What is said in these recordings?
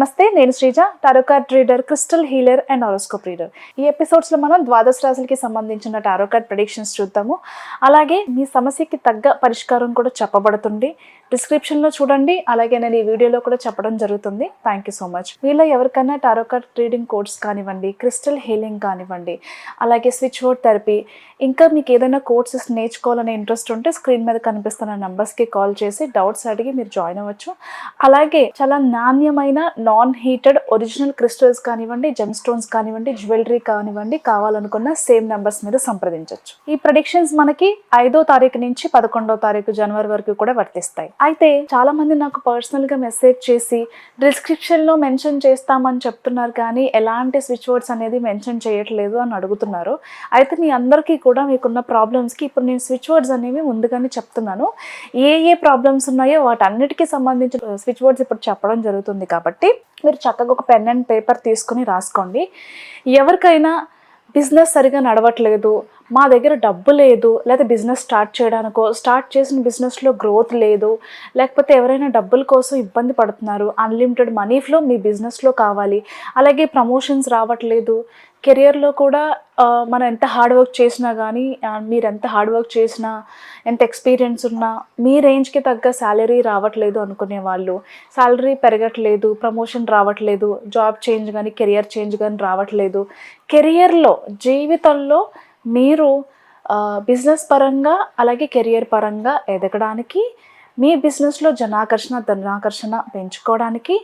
నమస్తే, నేను Sreeja, tarot card reader, crystal healer and horoscope reader. ఈ ఎపిసోడ్స్లో మనం ద్వాదశ రాశులకి సంబంధించిన టారో కార్డ్ ప్రెడిక్షన్స్ చూద్దాము. అలాగే మీ సమస్యకి తగ్గ పరిష్కారం కూడా చెప్పబడుతుంది. డిస్క్రిప్షన్లో చూడండి, అలాగే నేను ఈ వీడియోలో కూడా చెప్పడం జరుగుతుంది. Thank you so much. మీలో ఎవరికైనా టారో కార్డ్ రీడింగ్ కోర్స్ కానివ్వండి, క్రిస్టల్ హీలింగ్ కానివ్వండి, అలాగే స్విచ్ వర్డ్ థెరపీ, ఇంకా మీకు ఏదైనా కోర్సెస్ నేర్చుకోవాలనే ఇంట్రెస్ట్ ఉంటే స్క్రీన్ మీద కనిపిస్తున్న నెంబర్స్కి కాల్ చేసి డౌట్స్ అడిగి మీరు జాయిన్ అవ్వచ్చు. అలాగే చాలా నాణ్యమైన నాన్ హీటెడ్ ఒరిజినల్ క్రిస్టల్స్ కానివ్వండి, జెమ్ స్టోన్స్ కానివ్వండి, జ్యువెలరీ కానివ్వండి కావాలనుకున్న సేమ్ నెంబర్స్ మీద సంప్రదించవచ్చు. ఈ ప్రెడిక్షన్స్ మనకి 5వ తారీఖు నుంచి 11వ తారీఖు జనవరి వరకు కూడా వర్తిస్తాయి. అయితే చాలా మంది నాకు పర్సనల్గా మెసేజ్ చేసి డిస్క్రిప్షన్లో మెన్షన్ చేస్తామని చెప్తున్నారు, కానీ ఎలాంటి స్విచ్ వర్డ్స్ అనేది మెన్షన్ చేయట్లేదు అని అడుగుతున్నారు. అయితే మీ అందరికీ కూడా మీకున్న ప్రాబ్లమ్స్కి ఇప్పుడు నేను స్విచ్ వర్డ్స్ అనేవి ముందుగానే చెప్తున్నాను. ఏ ప్రాబ్లమ్స్ ఉన్నాయో వాటన్నిటికీ సంబంధించిన స్విచ్ వర్డ్స్ ఇప్పుడు చెప్పడం జరుగుతుంది. కాబట్టి మీరు చక్కగా ఒక పెన్ అండ్ పేపర్ తీసుకుని రాసుకోండి. ఎవరికైనా బిజినెస్ సరిగా నడవట్లేదు, మా దగ్గర డబ్బు లేదు, లేదా బిజినెస్ స్టార్ట్ చేయడానికో, స్టార్ట్ చేసిన బిజినెస్లో గ్రోత్ లేదు, లేకపోతే ఎవరైనా డబ్బుల కోసం ఇబ్బంది పడుతున్నారు, అన్లిమిటెడ్ మనీ ఫ్లో మీ బిజినెస్లో కావాలి, అలాగే ప్రమోషన్స్ రావట్లేదు, కెరియర్లో కూడా మనం ఎంత హార్డ్ వర్క్ చేసినా కానీ, మీరు ఎంత హార్డ్ వర్క్ చేసినా, ఎంత ఎక్స్పీరియన్స్ ఉన్నా మీ రేంజ్కి తగ్గ శాలరీ రావట్లేదు అనుకునే వాళ్ళు, శాలరీ పెరగట్లేదు, ప్రమోషన్ రావట్లేదు, జాబ్ చేంజ్ కానీ కెరియర్ చేంజ్ కానీ రావట్లేదు, కెరియర్లో జీవితంలో మీరు బిజినెస్ పరంగా అలాగే కెరియర్ పరంగా ఎదగడానికి, మీ బిజినెస్లో జనాకర్షణ ధనాకర్షణ పెంచుకోవడానికి,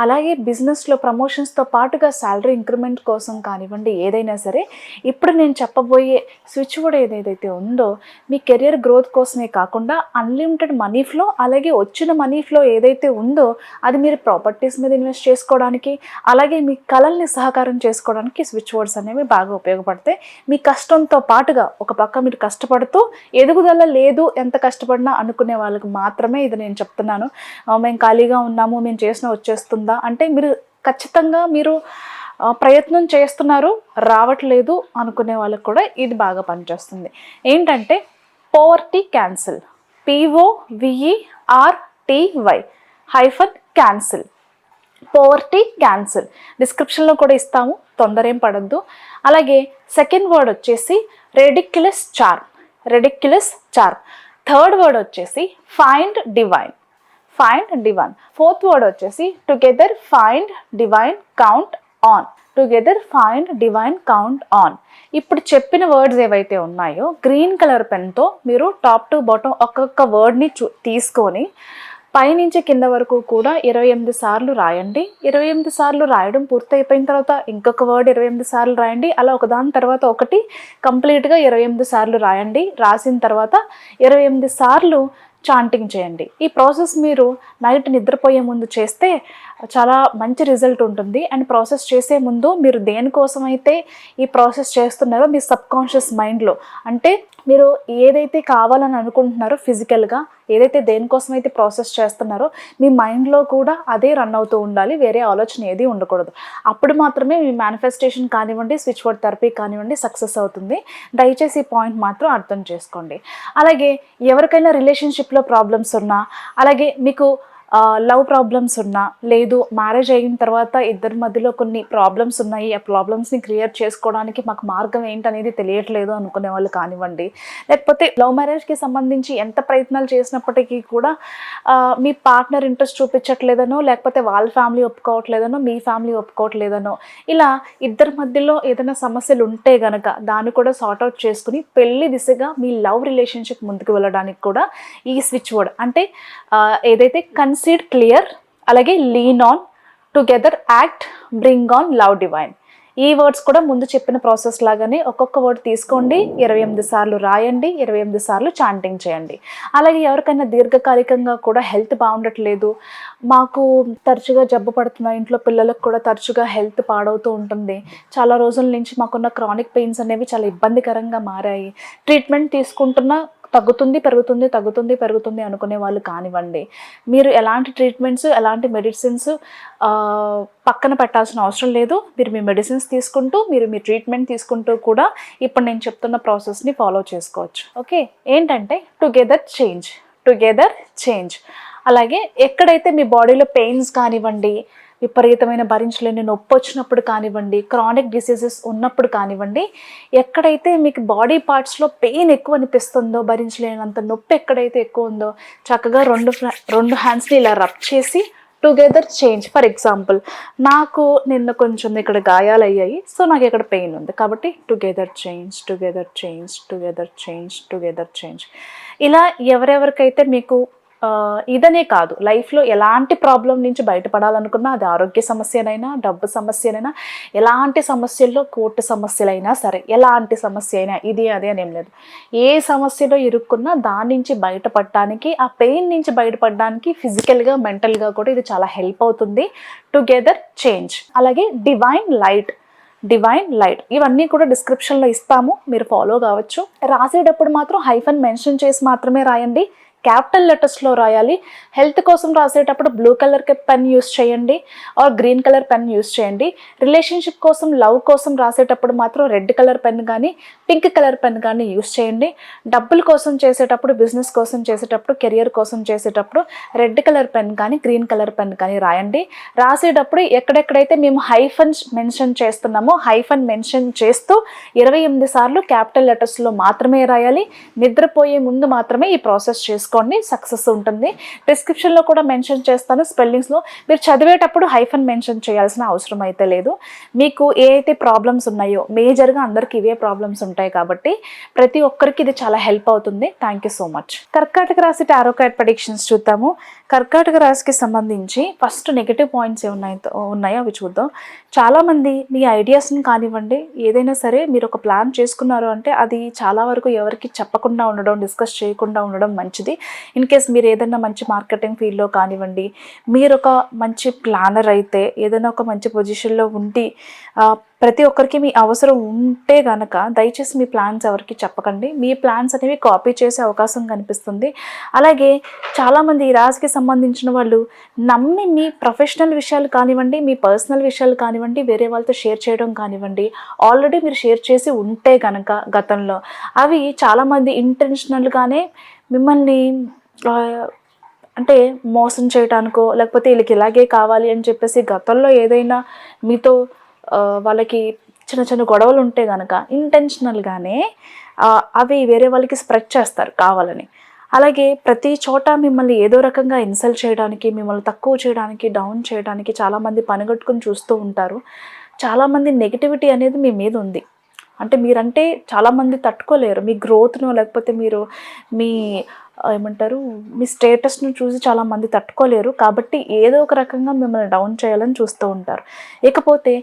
అలాగే బిజినెస్లో ప్రమోషన్స్తో పాటుగా శాలరీ ఇంక్రిమెంట్ కోసం కానివ్వండి, ఏదైనా సరే ఇప్పుడు నేను చెప్పబోయే స్విచ్ వర్డ్ ఏదైతే ఉందో మీ కెరియర్ గ్రోత్ కోసమే కాకుండా అన్లిమిటెడ్ మనీ ఫ్లో, అలాగే వచ్చిన మనీ ఫ్లో ఏదైతే ఉందో అది మీరు ప్రాపర్టీస్ మీద ఇన్వెస్ట్ చేసుకోవడానికి, అలాగే మీ కళల్ని సహకారం చేసుకోవడానికి స్విచ్ వర్డ్స్ అనేవి బాగా ఉపయోగపడతాయి. మీ కష్టంతో పాటుగా ఒక పక్క మీరు కష్టపడుతూ ఎదుగుదల లేదు ఎంత కష్టపడినా అనుకునే వాళ్ళకి మాత్రమే ఇది నేను చెప్తున్నాను. మేము ఖాళీగా ఉన్నాము, మేము చేసిన వచ్చేస్తుందా అంటే మీరు ఖచ్చితంగా మీరు ప్రయత్నం చేస్తున్నారు, రావట్లేదు అనుకునే వాళ్ళకి కూడా ఇది బాగా పనిచేస్తుంది. ఏంటంటే poverty cancel, POVERTY poverty cancel. డిస్క్రిప్షన్లో కూడా ఇస్తాము, తొందర ఏం పడద్దు. అలాగే సెకండ్ వర్డ్ వచ్చేసి రెడిక్యులస్ చార్మ్. థర్డ్ వర్డ్ వచ్చేసి ఫైండ్ డివైన్. ఫోర్త్ వర్డ్ వచ్చేసి together find divine count on. ఇప్పుడు చెప్పిన వర్డ్స్ ఏవైతే ఉన్నాయో గ్రీన్ కలర్ పెన్తో మీరు టాప్ టు బాటమ్ ఒక్కొక్క వర్డ్ని తీసుకొని పైనుంచి కింద వరకు కూడా 28 సార్లు రాయండి. 28 సార్లు రాయడం పూర్తయిపోయిన తర్వాత ఇంకొక వర్డ్ 28 సార్లు రాయండి. అలా ఒకదాని తర్వాత ఒకటి కంప్లీట్గా 28 సార్లు రాయండి. రాసిన తర్వాత 28 సార్లు చాంటింగ్ చేయండి. ఈ ప్రాసెస్ మీరు నైట్ నిద్రపోయే ముందు చేస్తే చాలా మంచి రిజల్ట్ ఉంటుంది. అండ్ ప్రాసెస్ చేసే ముందు మీరు దేనికోసం అయితే ఈ ప్రాసెస్ చేస్తున్నారో మీ సబ్కాన్షియస్ మైండ్లో, అంటే మీరు ఏదైతే కావాలని అనుకుంటున్నారో ఫిజికల్గా, ఏదైతే దేనికోసం అయితే ప్రాసెస్ చేస్తున్నారో మీ మైండ్లో కూడా అదే రన్ అవుతూ ఉండాలి, వేరే ఆలోచన ఏది ఉండకూడదు. అప్పుడు మాత్రమే మీ మేనిఫెస్టేషన్ కానివ్వండి, స్విచ్ వర్డ్ థెరపీ కానివ్వండి సక్సెస్ అవుతుంది. దయచేసి ఈ పాయింట్ మాత్రం అర్థం చేసుకోండి. అలాగే ఎవరికైనా రిలేషన్షిప్లో ప్రాబ్లమ్స్ ఉన్నా, అలాగే మీకు లవ్ ప్రాబ్లమ్స్ ఉన్నా, లేదు మ్యారేజ్ అయిన తర్వాత ఇద్దరి మధ్యలో కొన్ని ప్రాబ్లమ్స్ ఉన్నాయి, ఆ ప్రాబ్లమ్స్ని క్లియర్ చేసుకోవడానికి మాకు మార్గం ఏంటనేది తెలియట్లేదు అనుకునే వాళ్ళు కానివ్వండి, లేకపోతే లవ్ మ్యారేజ్కి సంబంధించి ఎంత ప్రయత్నాలు చేసినప్పటికీ కూడా మీ పార్ట్నర్ ఇంట్రెస్ట్ చూపించట్లేదనో, లేకపోతే వాళ్ళ ఫ్యామిలీ ఒప్పుకోవట్లేదనో, మీ ఫ్యామిలీ ఒప్పుకోవట్లేదనో, ఇలా ఇద్దరి మధ్యలో ఏదైనా సమస్యలు ఉంటే గనక దాన్ని కూడా సార్ట్అవుట్ చేసుకుని పెళ్లి దిశగా మీ లవ్ రిలేషన్షిప్ ముందుకు వెళ్ళడానికి కూడా ఈ స్విచ్ వర్డ్, అంటే ఏదైతే కన్సీడ్ క్లియర్, అలాగే lean on, together act, bring on, love divine, ఈ వర్డ్స్ కూడా ముందు చెప్పిన ప్రాసెస్ లాగానే ఒక్కొక్క వర్డ్ తీసుకోండి, 28 సార్లు రాయండి, 28 సార్లు చాంటింగ్ చేయండి. అలాగే ఎవరికైనా దీర్ఘకాలికంగా కూడా హెల్త్ బాగుండట్లేదు, మాకు తరచుగా జబ్బు పడుతున్నాయి, ఇంట్లో పిల్లలకు కూడా తరచుగా హెల్త్ పాడవుతూ ఉంటుంది, చాలా రోజుల నుంచి మాకున్న క్రానిక్ పెయిన్స్ అనేవి చాలా ఇబ్బందికరంగా మారాయి, ట్రీట్మెంట్ తీసుకుంటున్నా పెరుగుతుంది అనుకునే వాళ్ళు కానివ్వండి, మీరు ఎలాంటి ట్రీట్మెంట్స్, ఎలాంటి మెడిసిన్స్ పక్కన పెట్టాల్సిన అవసరం లేదు. మీరు మీ మెడిసిన్స్ తీసుకుంటూ, మీరు మీ ట్రీట్మెంట్ తీసుకుంటూ కూడా ఇప్పుడు నేను చెప్తున్న ప్రాసెస్ని ఫాలో చేసుకోవచ్చు. ఓకే, ఏంటంటే టుగెదర్ చేంజ్. అలాగే ఎక్కడైతే మీ బాడీలో పెయిన్స్ కానివ్వండి, విపరీతమైన భరించలేని నొప్పి వచ్చినప్పుడు కానివ్వండి, క్రానిక్ డిసీజెస్ ఉన్నప్పుడు కానివ్వండి, ఎక్కడైతే మీకు బాడీ పార్ట్స్లో పెయిన్ ఎక్కువ అనిపిస్తుందో, భరించలేనంత నొప్పి ఎక్కడైతే ఎక్కువ ఉందో చక్కగా రెండు హ్యాండ్స్ని ఇలా రబ్ చేసి టుగెదర్ చేంజ్. ఫర్ ఎగ్జాంపుల్, నాకు నిన్న కొంచెం ఇక్కడ గాయాలు అయ్యాయి, సో నాకు ఇక్కడ పెయిన్ ఉంది కాబట్టి together change, together change, together change, together change. ఇలా ఎవరెవరికైతే మీకు ఇదనే కాదు, లైఫ్లో ఎలాంటి ప్రాబ్లం నుంచి బయటపడాలనుకున్నా, అది ఆరోగ్య సమస్యనైనా, డబ్బు సమస్యనైనా, ఎలాంటి సమస్యల్లో, కోర్టు సమస్యలైనా సరే, ఎలాంటి సమస్య అయినా, ఇది అదే అని ఏం లేదు, ఏ సమస్యలో ఇరుక్కున్నా దాని నుంచి బయటపడటానికి, ఆ పెయిన్ నుంచి బయటపడడానికి ఫిజికల్గా, మెంటల్గా కూడా ఇది చాలా హెల్ప్ అవుతుంది. Together change. అలాగే డివైన్ లైట్ ఇవన్నీ కూడా డిస్క్రిప్షన్లో ఇస్తాము, మీరు ఫాలో కావచ్చు. రాసేటప్పుడు మాత్రం హైఫన్ మెన్షన్ చేసి మాత్రమే రాయండి, క్యాపిటల్ లెటర్స్లో రాయాలి. హెల్త్ కోసం రాసేటప్పుడు బ్లూ కలర్ పెన్ యూస్ చేయండి or green colour pen use చేయండి. రిలేషన్షిప్ కోసం, లవ్ కోసం రాసేటప్పుడు మాత్రం రెడ్ కలర్ పెన్ కానీ పింక్ కలర్ పెన్ కానీ యూస్ చేయండి. డబ్బుల కోసం చేసేటప్పుడు, బిజినెస్ కోసం చేసేటప్పుడు, కెరియర్ కోసం చేసేటప్పుడు రెడ్ కలర్ పెన్ కానీ గ్రీన్ కలర్ పెన్ కానీ రాయండి. రాసేటప్పుడు ఎక్కడెక్కడైతే మేము హైఫన్స్ మెన్షన్ చేస్తున్నామో హైఫన్ మెన్షన్ చేస్తూ 28 సార్లు క్యాపిటల్ లెటర్స్లో మాత్రమే రాయాలి. నిద్రపోయే ముందు మాత్రమే ఈ ప్రాసెస్ చేసుకోండి, సక్సెస్ ఉంటుంది. డిస్క్రిప్షన్లో కూడా మెన్షన్ చేస్తాను స్పెల్లింగ్స్లో. మీరు చదివేటప్పుడు హైఫన్ మెన్షన్ చేయాల్సిన అవసరం అయితే లేదు. మీకు ఏ అయితే ప్రాబ్లమ్స్ ఉన్నాయో, మేజర్గా అందరికీ ఇవే ప్రాబ్లమ్స్ ఉంటాయి కాబట్టి ప్రతి ఒక్కరికి ఇది చాలా హెల్ప్ అవుతుంది. Thank you so much. కర్కాటక రాశి టారో కార్డ్ ప్రెడిక్షన్స్ చూద్దాము. కర్కాటక రాశికి సంబంధించి ఫస్ట్ నెగిటివ్ పాయింట్స్ ఉన్నాయో అవి చూద్దాం. చాలామంది మీ ఐడియాస్ని కానివ్వండి, ఏదైనా సరే మీరు ఒక ప్లాన్ చేసుకున్నారు అంటే అది చాలా వరకు ఎవరికి చెప్పకుండా ఉండడం, డిస్కస్ చేయకుండా ఉండడం మంచిది. ఇన్ కేస్ మీరు ఏదైనా మంచి మార్కెటింగ్ ఫీల్డ్లో కానివ్వండి, మీరు ఒక మంచి ప్లానర్ అయితే, ఏదైనా ఒక మంచి పొజిషన్లో ఉండి ప్రతి ఒక్కరికి మీ అవసరం ఉంటే గనక దయచేసి మీ ప్లాన్స్ ఎవరికి చెప్పకండి. మీ ప్లాన్స్ అనేవి కాపీ చేసే అవకాశం కనిపిస్తుంది. అలాగే చాలామంది ఈ రాశికి సంబంధించిన వాళ్ళు నమ్మి మీ ప్రొఫెషనల్ విషయాలు కానివ్వండి, మీ పర్సనల్ విషయాలు కానివ్వండి, వేరే వాళ్ళతో షేర్ చేయడం కానివ్వండి, ఆల్రెడీ మీరు షేర్ చేసి ఉంటే కనుక గతంలో అవి చాలామంది ఇంటెన్షనల్గానే మిమ్మల్ని అంటే మోసం చేయడానికో, లేకపోతే వీళ్ళకి ఇలాగే కావాలి అని చెప్పేసి గతంలో ఏదైనా మీతో వాళ్ళకి చిన్న చిన్న గొడవలు ఉంటే కనుక ఇంటెన్షనల్గానే అవి వేరే వాళ్ళకి స్ప్రెడ్ చేస్తారు కావాలని. అలాగే ప్రతి చోట మిమ్మల్ని ఏదో రకంగా ఇన్సల్ట్ చేయడానికి, మిమ్మల్ని తక్కువ చేయడానికి, డౌన్ చేయడానికి చాలామంది పనిగట్టుకుని చూస్తూ ఉంటారు. చాలామంది నెగిటివిటీ అనేది మీ మీద ఉంది. అంటే మీరంటే చాలామంది తట్టుకోలేరు, మీ గ్రోత్ను, లేకపోతే మీరు మీ మీ స్టేటస్ను చూసి చాలామంది తట్టుకోలేరు. కాబట్టి ఏదో ఒక రకంగా మిమ్మల్ని డౌన్ చేయాలని చూస్తూ ఉంటారు. ఇకపోతే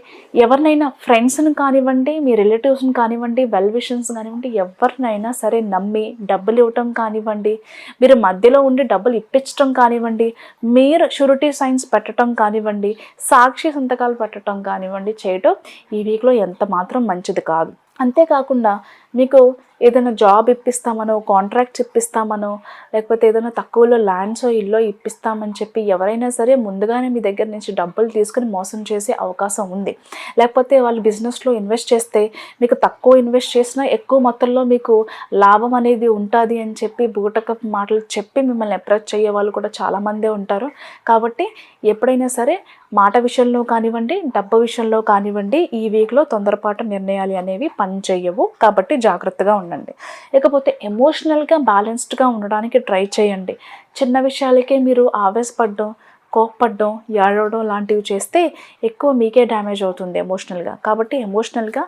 ఎవరినైనా ఫ్రెండ్స్ని కానివ్వండి, మీ రిలేటివ్స్ని కానివ్వండి, వెల్ విషన్స్ కానివ్వండి, ఎవరినైనా సరే నమ్మి డబ్బులు ఇవ్వటం కానివ్వండి, మీరు మధ్యలో ఉండి డబ్బులు ఇప్పించడం కానివ్వండి, మీరు షూరిటీ సైన్స్ పెట్టడం కానివ్వండి, సాక్షి సంతకాలు పెట్టడం కానివ్వండి చేయటం ఈ వీక్లో ఎంత మాత్రం మంచిది కాదు. అంతేకాకుండా మీకు ఏదైనా జాబ్ ఇప్పిస్తామనో, కాంట్రాక్ట్స్ ఇప్పిస్తామనో, లేకపోతే ఏదైనా తక్కువలో ల్యాండ్స్ ఇల్లు ఇప్పిస్తామని చెప్పి ఎవరైనా సరే ముందుగానే మీ దగ్గర నుంచి డబ్బులు తీసుకుని మోసం చేసే అవకాశం ఉంది. లేకపోతే వాళ్ళు బిజినెస్లో ఇన్వెస్ట్ చేస్తే మీకు తక్కువ ఇన్వెస్ట్ చేసినా ఎక్కువ మొత్తంలో మీకు లాభం అనేది ఉంటుంది అని చెప్పి బూటకపు మాటలు చెప్పి మిమ్మల్ని అప్రోచ్ చేయ వాళ్ళు కూడా చాలామందే ఉంటారు. కాబట్టి ఎప్పుడైనా సరే మాట విషయంలో కానివ్వండి, డబ్బు విషయంలో కానివ్వండి, ఈ వీక్లో తొందరపాటు నిర్ణయాలు అనేవి పనిచేయవు. కాబట్టి జాగ్రత్తగా ఉండండి. ఇకపోతే ఎమోషనల్గా బ్యాలెన్స్డ్గా ఉండడానికి ట్రై చేయండి. చిన్న విషయాలకే మీరు ఆవేశపడడం, కోప్పడడం, ఏడవడం లాంటివి చేస్తే ఎక్కువ మీకే డ్యామేజ్ అవుతుంది ఎమోషనల్గా. కాబట్టి ఎమోషనల్గా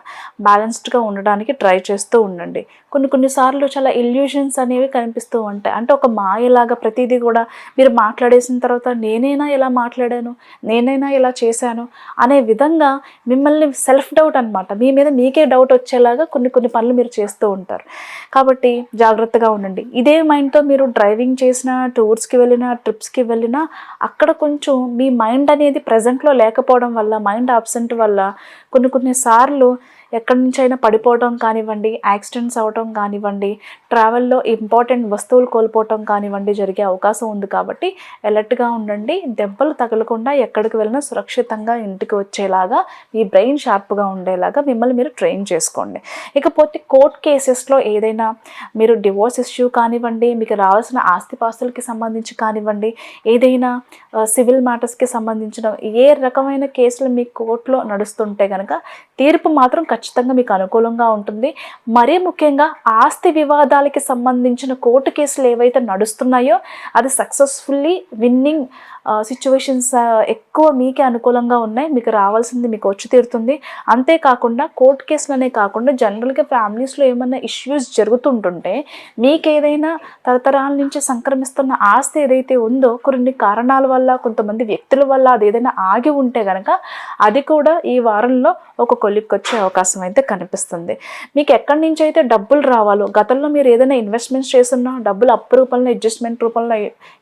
బ్యాలెన్స్డ్గా ఉండడానికి ట్రై చేస్తూ ఉండండి. కొన్నిసార్లు చాలా ఇల్యూషన్స్ అనేవి కనిపిస్తూ ఉంటాయి. అంటే ఒక మాయలాగా ప్రతిదీ కూడా మీరు మాట్లాడేసిన తర్వాత నేనైనా ఇలా మాట్లాడాను, నేనైనా ఇలా చేశాను అనే విధంగా మిమ్మల్ని సెల్ఫ్ డౌట్ అనమాట, మీ మీద మీకే డౌట్ వచ్చేలాగా కొన్ని పనులు మీరు చేస్తూ ఉంటారు. కాబట్టి జాగ్రత్తగా ఉండండి. ఇదే మైండ్తో మీరు డ్రైవింగ్ చేసినా, టూర్స్కి వెళ్ళినా, ట్రిప్స్కి వెళ్ళినా అక్కడ కొంచెం మీ మైండ్ అనేది ప్రజెంట్లో లేకపోవడం వల్ల, మైండ్ అబ్సెంట్ వల్ల కొన్నిసార్లు ఎక్కడి నుంచైనా పడిపోవటం కానివ్వండి, యాక్సిడెంట్స్ అవ్వటం కానివ్వండి, ట్రావెల్లో ఇంపార్టెంట్ వస్తువులు కోల్పోవటం కానివ్వండి జరిగే అవకాశం ఉంది. కాబట్టి అలర్ట్గా ఉండండి. దెబ్బలు తగలకుండా ఎక్కడికి వెళ్ళినా సురక్షితంగా ఇంటికి వచ్చేలాగా మీ బ్రెయిన్ షార్ప్గా ఉండేలాగా మిమ్మల్ని మీరు ట్రైన్ చేసుకోండి. ఇకపోతే కోర్ట్ కేసెస్లో ఏదైనా మీరు డివోర్స్ ఇష్యూ కానివ్వండి, మీకు రావాల్సిన ఆస్తిపాస్తులకి సంబంధించి కానివ్వండి, ఏదైనా సివిల్ మ్యాటర్స్కి సంబంధించిన ఏ రకమైన కేసులు మీ కోర్టులో నడుస్తుంటే కనుక తీర్పు మాత్రం ఖచ్చితంగా మీకు అనుకూలంగా ఉంటుంది. మరీ ముఖ్యంగా ఆస్తి వివాదాలకి సంబంధించిన కోర్టు కేసులు ఏవైతే నడుస్తున్నాయో అది సక్సెస్ఫుల్లీ విన్నింగ్ సిచ్యువేషన్స్ ఎక్కువ మీకే అనుకూలంగా ఉన్నాయి. మీకు రావాల్సింది మీకు వచ్చి తీరుతుంది. అంతేకాకుండా కోర్టు కేసులనే కాకుండా జనరల్గా ఫ్యామిలీస్లో ఏమన్నా ఇష్యూస్ జరుగుతుంటుంటే మీకు ఏదైనా తరతరాల నుంచి సంక్రమిస్తున్న ఆస్తి ఏదైతే ఉందో కొన్ని కారణాల వల్ల, కొంతమంది వ్యక్తుల వల్ల అది ఏదైనా ఆగి ఉంటే కనుక అది కూడా ఈ వారంలో ఒక కొలిక్కి వచ్చే అవకాశం అయితే కనిపిస్తుంది. మీకు ఎక్కడి నుంచి అయితే డబ్బులు రావాలో, గతంలో మీరు ఏదైనా ఇన్వెస్ట్మెంట్స్ చేస్తున్నా డబ్బులు అప్పు రూపంలో, అడ్జస్ట్మెంట్ రూపంలో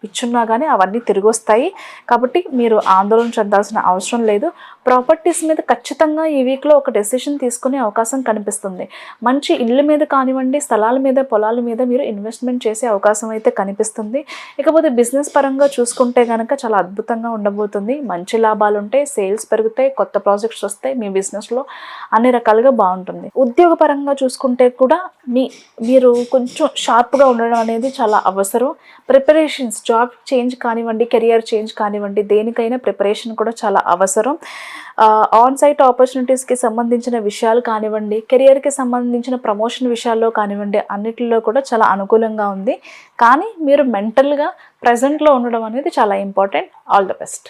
ఇచ్చున్నా కానీ అవన్నీ తిరిగి వస్తాయి. కాబట్టి మీరు ఆందోళన చెందాల్సిన అవసరం లేదు. ప్రాపర్టీస్ మీద ఖచ్చితంగా ఈ వీక్లో ఒక డెసిషన్ తీసుకునే అవకాశం కనిపిస్తుంది. మంచి ఇళ్ళ మీద కానివ్వండి, స్థలాల మీద, పొలాల మీద మీరు ఇన్వెస్ట్మెంట్ చేసే అవకాశం అయితే కనిపిస్తుంది. ఇకపోతే బిజినెస్ పరంగా చూసుకుంటే కనుక చాలా అద్భుతంగా ఉండబోతుంది. మంచి లాభాలు ఉంటాయి, సేల్స్ పెరుగుతాయి, కొత్త ప్రాజెక్ట్స్ వస్తాయి, మీ బిజినెస్లో అన్ని రకాలుగా బాగుంటుంది. ఉద్యోగ పరంగా చూసుకుంటే కూడా మీరు కొంచెం షార్ప్గా ఉండడం అనేది చాలా అవసరం. ప్రిపరేషన్స్, జాబ్ చేంజ్ కానివ్వండి, కెరియర్ చేంజ్ కానివ్వండి, దేనికైనా ప్రిపరేషన్ కూడా చాలా అవసరం. ఆన్ సైట్ ఆపర్చునిటీస్కి సంబంధించిన విషయాలు కానివ్వండి, కెరియర్కి సంబంధించిన ప్రమోషన్ విషయాల్లో కానివ్వండి, అన్నిటిలో కూడా చాలా అనుకూలంగా ఉంది. కానీ మీరు మెంటల్గా ప్రజెంట్లో ఉండడం అనేది చాలా ఇంపార్టెంట్. All the best.